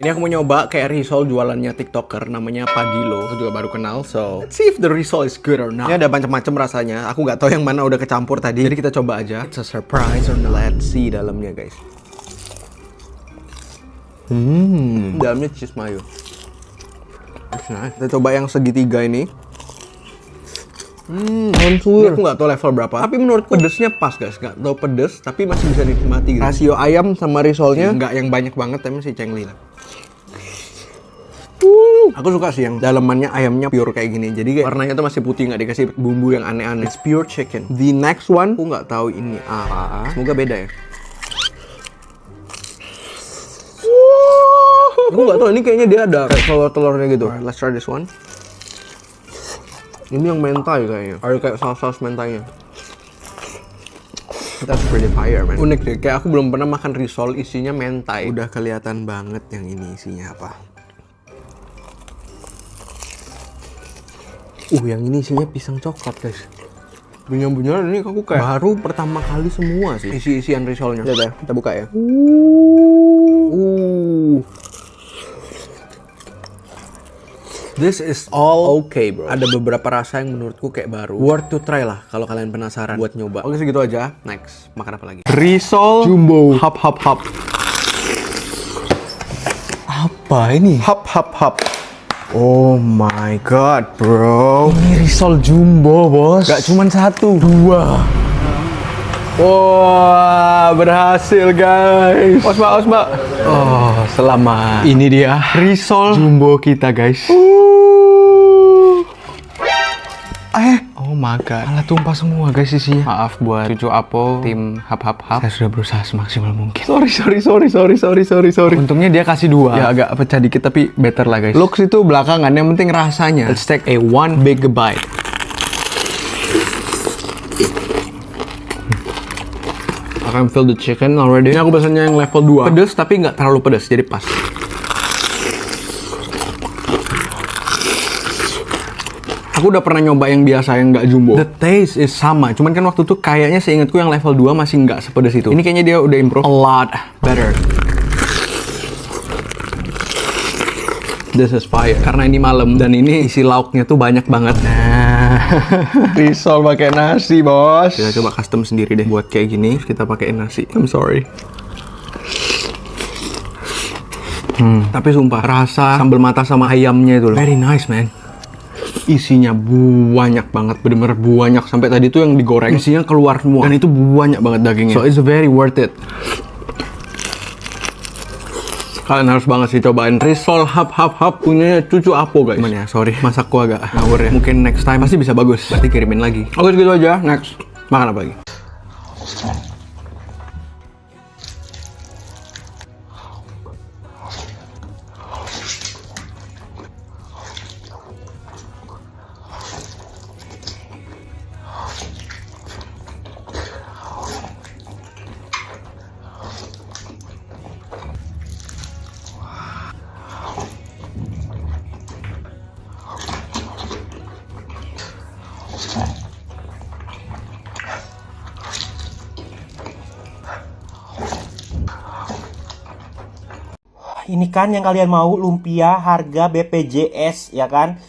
Ini aku mau nyoba kayak risol jualannya TikToker namanya Padilo. Aku juga baru kenal, so let's see if the risol is good or not. Ini ada macam-macam rasanya. Aku nggak tahu yang mana udah kecampur tadi. Jadi kita coba aja. It's a surprise or not. Let's see dalamnya, guys. Dalamnya cheese mayo. Nah, kita coba yang segitiga ini. Ini aku nggak tahu level berapa. Tapi menurutku pedesnya pas, guys. Nggak tahu pedes, tapi masih bisa dinikmati. Gitu. Rasio ayam sama risolnya nggak yang banyak banget, tapi masih cengli lah. Aku suka sih yang dalamannya ayamnya pure kayak gini. Jadi kayak warnanya tuh masih putih, nggak dikasih bumbu yang aneh-aneh. It's pure chicken. The next one, aku nggak tahu ini apa. Semoga beda ya. Aku nggak tahu, ini kayaknya dia ada kayak telurnya gitu. Let's try this one. Ini yang mentai kayaknya. Ada kayak saus mentainya. That's pretty fire, man. Unik deh, kayak aku belum pernah makan risol isinya mentai. Udah kelihatan banget yang ini isinya apa. Yang ini isinya pisang coklat, guys. Bener-bener ini aku kayak baru pertama kali semua sih isi-isian risolnya. Lihat ya, kita buka ya. This is all okay, bro. Ada beberapa rasa yang menurutku kayak baru. Worth to try lah kalau kalian penasaran buat nyoba. Oke, segitu aja. Next, makan apa lagi? Risol jumbo. Hap. Apa ini? Hap. Oh my god, bro. Ini risol jumbo, bos. Gak cuman 1, 2. Wah, berhasil, guys. Osma. Oh, selamat. Ini dia risol jumbo kita, guys. Oh my god, malah tumpah semua, guys, isinya. Maaf buat cucu Apo, tim hap. Saya sudah berusaha semaksimal mungkin. Sorry. Untungnya dia kasih 2. Ya agak pecah dikit, tapi better lah, guys. Looks itu belakangan, yang penting rasanya. Let's take a one big bite. I can feel the chicken already. Ini aku pesannya yang level 2. Pedes tapi nggak terlalu pedes, jadi pas. Aku udah pernah nyoba yang biasa, yang nggak jumbo. The taste is sama, cuman kan waktu itu kayaknya seingatku yang level 2 masih nggak sepedes itu. Ini kayaknya dia udah improve a lot better. This is fire. Karena ini malam dan ini isi lauknya tuh banyak banget. Nah, risol pakai nasi, bos. Kita coba custom sendiri deh buat kayak gini. Kita pakein nasi. I'm sorry. Tapi sumpah rasa sambal mata sama ayamnya itu loh. Very nice, man. Isinya banyak banget, bener-bener banyak. Sampai tadi tuh yang digoreng isinya keluar semua. Dan itu banyak banget dagingnya. So it's very worth it. Kalian harus banget sih cobain risol hap punya cucu Apo, guys. Cuman ya, sorry, masakku agak ngawur ya. Mungkin next time pasti bisa bagus. Berarti kirimin lagi. Oke, segitu aja. Next, makan apa lagi? Ini kan yang kalian mau, lumpia harga BPJS, ya kan?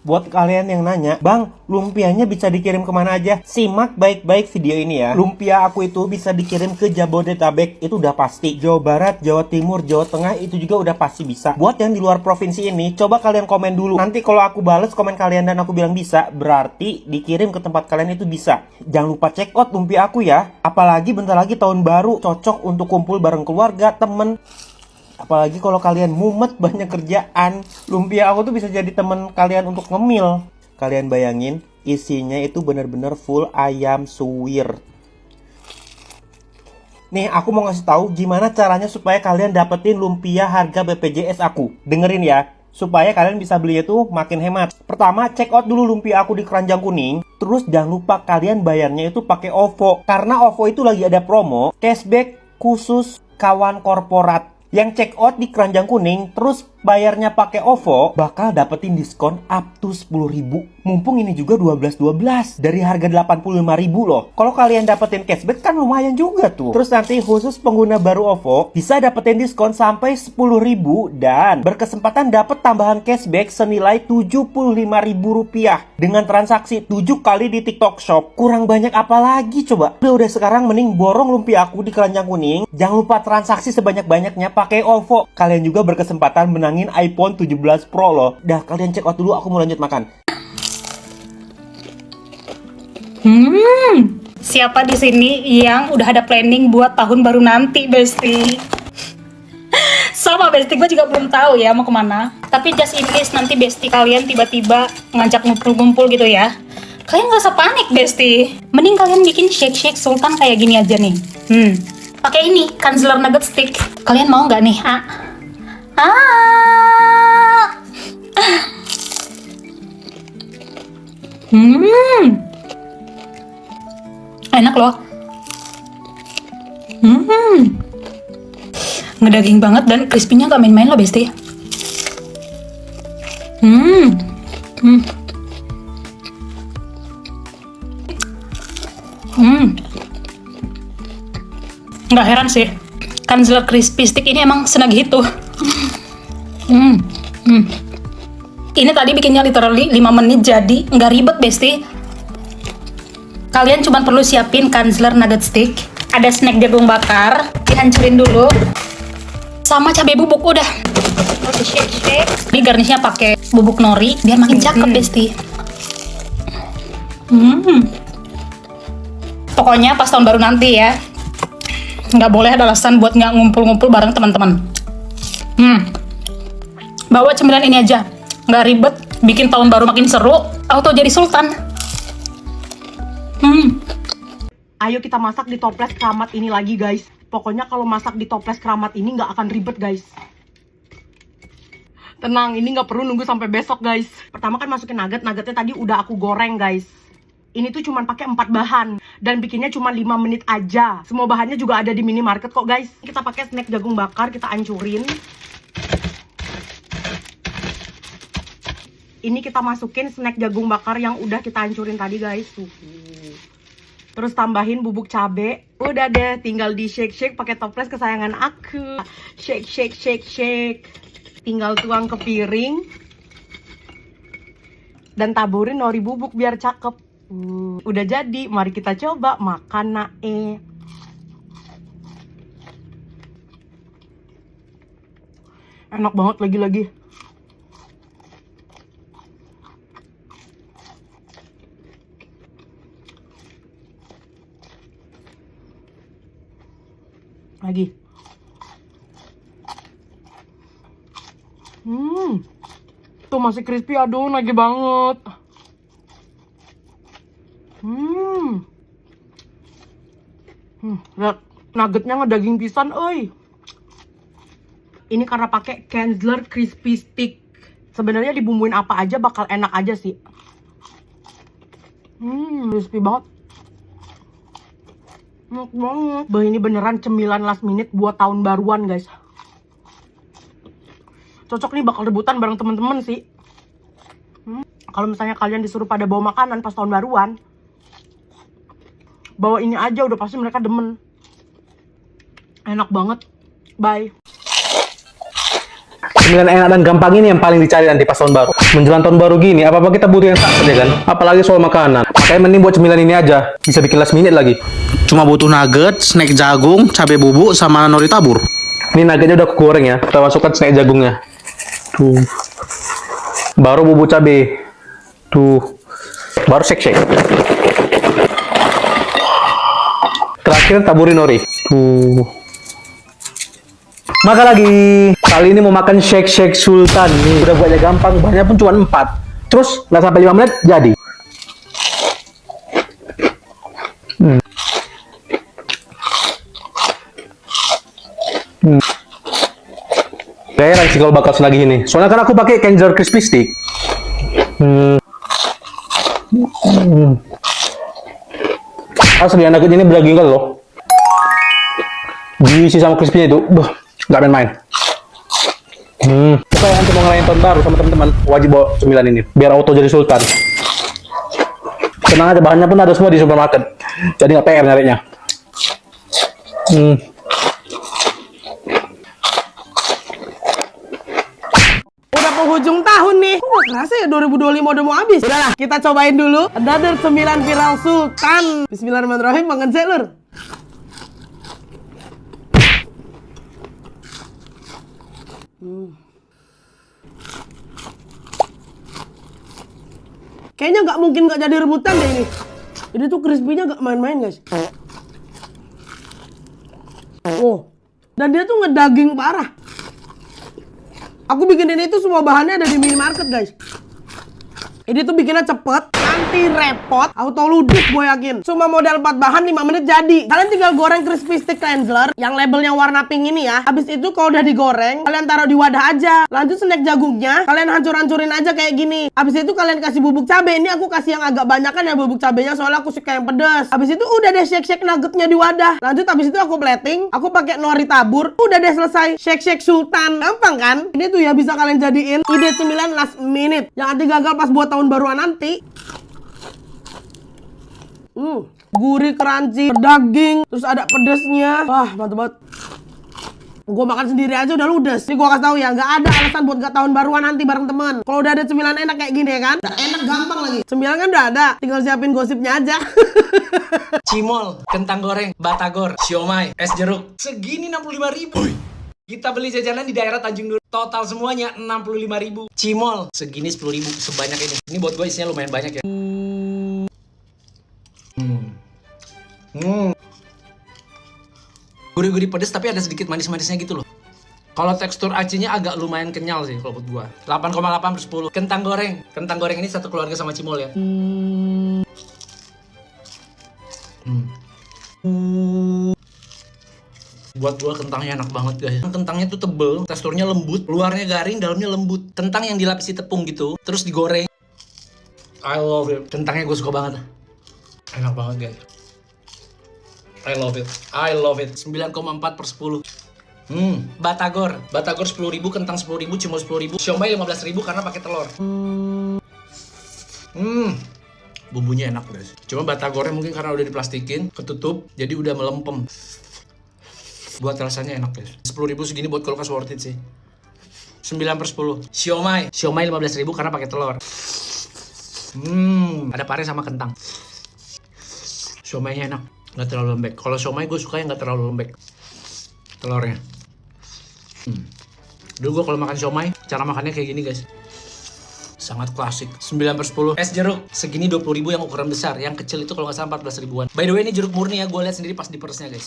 Buat kalian yang nanya, Bang, lumpianya bisa dikirim kemana aja? Simak baik-baik video ini ya. Lumpia aku itu bisa dikirim ke Jabodetabek, itu udah pasti. Jawa Barat, Jawa Timur, Jawa Tengah, itu juga udah pasti bisa. Buat yang di luar provinsi ini, coba kalian komen dulu. Nanti kalau aku bales komen kalian dan aku bilang bisa, berarti dikirim ke tempat kalian itu bisa. Jangan lupa check out lumpia aku ya. Apalagi bentar lagi tahun baru, cocok untuk kumpul bareng keluarga, temen. Apalagi kalau kalian mumet banyak kerjaan, lumpia aku tuh bisa jadi temen kalian untuk ngemil. Kalian bayangin, isinya itu bener-bener full ayam suwir. Nih, aku mau ngasih tahu gimana caranya supaya kalian dapetin lumpia harga BPJS aku. Dengerin ya, supaya kalian bisa beli itu makin hemat. Pertama, check out dulu lumpia aku di Keranjang Kuning. Terus jangan lupa kalian bayarnya itu pakai OVO. Karena OVO itu lagi ada promo cashback khusus kawan korporat. Yang check out di Keranjang Kuning, terus bayarnya pakai OVO, bakal dapetin diskon up to 10.000. Mumpung ini juga 12-12 dari harga 85.000 loh. Kalau kalian dapetin cashback kan lumayan juga tuh. Terus nanti khusus pengguna baru OVO bisa dapetin diskon sampai 10.000 dan berkesempatan dapet tambahan cashback senilai Rp75.000 dengan transaksi 7 kali di TikTok Shop. Kurang banyak apa lagi coba? Udah sekarang mending borong lumpia aku di keranjang kuning. Jangan lupa transaksi sebanyak-banyaknya pakai OVO. Kalian juga berkesempatan menangin iPhone 17 Pro loh. Dah, kalian check out dulu, aku mau lanjut makan. Siapa di sini yang udah ada planning buat tahun baru nanti, Besti? Sama, Besti, gue juga belum tahu ya mau kemana. Tapi just in case nanti Besti kalian tiba-tiba ngajak ngumpul-ngumpul gitu ya, kalian gak usah panik, Besti. Mending kalian bikin shake-shake sultan kayak gini aja nih. Pakai ini, Kanzler Nugget Stick. Kalian mau nggak nih? Enak loh. Ngedaging banget dan crispy-nya gak main-main loh, Besti. Nggak heran sih, Kanzler Crispy Stick ini emang senagih itu. Ini tadi bikinnya literally 5 menit jadi, nggak ribet, Besti. Kalian cuma perlu siapin Kanzler Nugget Stick, ada snack jagung bakar, dihancurin dulu, sama cabai bubuk udah. Shake. Ini garnishnya pakai bubuk nori biar makin cakep, Besti. Pokoknya pas tahun baru nanti ya, nggak boleh ada alasan buat nggak ngumpul-ngumpul bareng teman-teman. Bawa cemilan ini aja, nggak ribet, bikin tahun baru makin seru, auto jadi sultan. Ayo kita masak di toples keramat ini lagi, guys. Pokoknya kalau masak di toples keramat ini nggak akan ribet, guys. Tenang, ini nggak perlu nunggu sampai besok, guys. Pertama kan masukin nuggetnya tadi udah aku goreng, guys. Ini tuh cuma pakai 4 bahan dan bikinnya cuma 5 menit aja. Semua bahannya juga ada di minimarket kok, guys. Kita pakai snack jagung bakar, kita hancurin. Ini kita masukin snack jagung bakar yang udah kita hancurin tadi, guys. Terus tambahin bubuk cabe. Udah deh, tinggal di shake pakai toples kesayangan aku. Shake. Tinggal tuang ke piring dan taburin nori bubuk biar cakep. Udah jadi, mari kita coba makan nae. Enak banget lagi-lagi. Lagi. Tuh masih crispy, aduh lagi banget. Lihat, nuggetnya ngedaging pisan, euy. Ini karena pakai Kanzler Crispy Stick. Sebenarnya dibumbuin apa aja bakal enak aja sih. Crispy banget. Enak banget. Bah, ini beneran cemilan last minute buat tahun baruan, guys. Cocok nih, bakal rebutan bareng temen-temen sih. Kalau misalnya kalian disuruh pada bawa makanan pas tahun baruan, bawa ini aja, udah pasti mereka demen. Enak banget. Bye. Cemilan enak dan gampang ini yang paling dicari nanti pas tahun baru. Menjelang tahun baru gini, apa-apa kita butuh yang sakit ya kan? Apalagi soal makanan. Makanya mending buat cemilan ini aja. Bisa bikin last minute lagi. Cuma butuh nugget, snack jagung, cabai bubuk, sama nori tabur. Ini nuggetnya udah aku goreng ya. Kita masukkan snack jagungnya. Tuh. Baru bubuk cabai. Tuh. Baru shake. Terakhir taburin nori. Tuh. Makan lagi. Kali ini mau makan shake sultan nih. Udah buatnya gampang, bahannya pun cuma 4. Terus nggak sampai 5 menit jadi. Gak heran sih kalau bakal senagih ini. Soalnya kan aku pakai Kanzler Crispy Stick. Asli nugget ini berdaging kan loh. Juicy sama crispy-nya itu, gak main-main. Pokoknya nanti mau ngelain tahun baru sama teman-teman, wajib bawa cemilan ini. Biar auto jadi sultan. Tenang aja, bahannya pun ada semua di supermarket. Jadi nggak PR nyarinya. Udah penghujung tahun nih. Kok gak kerasa ya 2025 udah mau habis? Udahlah, kita cobain dulu. Another 9 viral sultan. Bismillahirrahmanirrahim, makan saya lur. Kayaknya nggak mungkin nggak jadi rebutan deh ini. Ini tuh crispy-nya nggak main-main guys. Oh, dan dia tuh ngedaging parah. Aku bikin ini tuh semua bahannya ada di minimarket guys. Ini tuh bikinnya cepet, nanti repot, auto ludes gue yakin. Cuma modal 4 bahan 5 menit jadi. Kalian tinggal goreng crispy stick cleanser yang labelnya warna pink ini ya. Habis itu kalau udah digoreng, kalian taruh di wadah aja. Lanjut snack jagungnya, kalian hancur-hancurin aja kayak gini. Habis itu kalian kasih bubuk cabe. Ini aku kasih yang agak banyakan ya bubuk cabenya soalnya aku suka yang pedas. Habis itu udah deh shake-shake nuggetnya di wadah. Lanjut habis itu aku plating, aku pakai nori tabur. Udah deh selesai. Shake-shake sultan. Gampang kan? Ini tuh ya bisa kalian jadiin ide 9 last minute. Yang nanti gagal pas buat tahun baruan nanti. Gurih, crunchy, daging, terus ada pedesnya. Wah, mantep banget. Gue makan sendiri aja udah ludes. Ini gue kasih tahu ya, nggak ada alasan buat gak tahun baruan nanti bareng temen. Kalau udah ada cemilan enak kayak gini ya kan, enak gampang lagi. Cemilan kan udah ada, tinggal siapin gosipnya aja. Cimol, kentang goreng, batagor, siomay, es jeruk. Segini 65.000. Kita beli jajanan di daerah Tanjung Duren. Total semuanya 65.000. Cimol, segini 10.000 sebanyak ini. Ini buat gue isinya lumayan banyak ya. Gurih-gurih pedes tapi ada sedikit manis-manisnya gitu loh. Kalau tekstur acinya agak lumayan kenyal sih kalau buat gua. 8,8/10. Kentang goreng. Kentang goreng ini satu keluarga sama cimol ya. Buat gua kentangnya enak banget guys. Kentangnya tuh tebel, teksturnya lembut, luarnya garing, dalamnya lembut. Kentang yang dilapisi tepung gitu, terus digoreng. I love it. Kentangnya gue suka banget. Enak banget guys. I love it. I love it. 9,4/10. Batagor. Batagor 10.000, kentang 10.000, cimol 10.000, siomay 15.000 karena pakai telur. Bumbunya enak guys. Cuma batagornya mungkin karena udah diplastikin, ketutup, jadi udah melempem. Buat rasanya enak guys. 10.000 segini buat kulkas worth it sih. 9/10. Siomay. Siomay 15.000 karena pakai telur. Ada pare sama kentang. Siomaynya enak, nggak terlalu lembek. Kalau siomay gue suka yang nggak terlalu lembek telurnya. Dulu gue kalau makan siomay, cara makannya kayak gini guys. Sangat klasik. 9/10. Es jeruk segini 20.000 yang ukuran besar. Yang kecil itu kalau nggak salah 14 ribuan. By the way ini jeruk murni ya, gue lihat sendiri pas di persnya guys.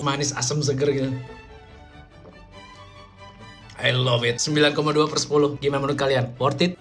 Manis asam seger gitu. I love it. 9,2/10. Gimana menurut kalian? Worth it?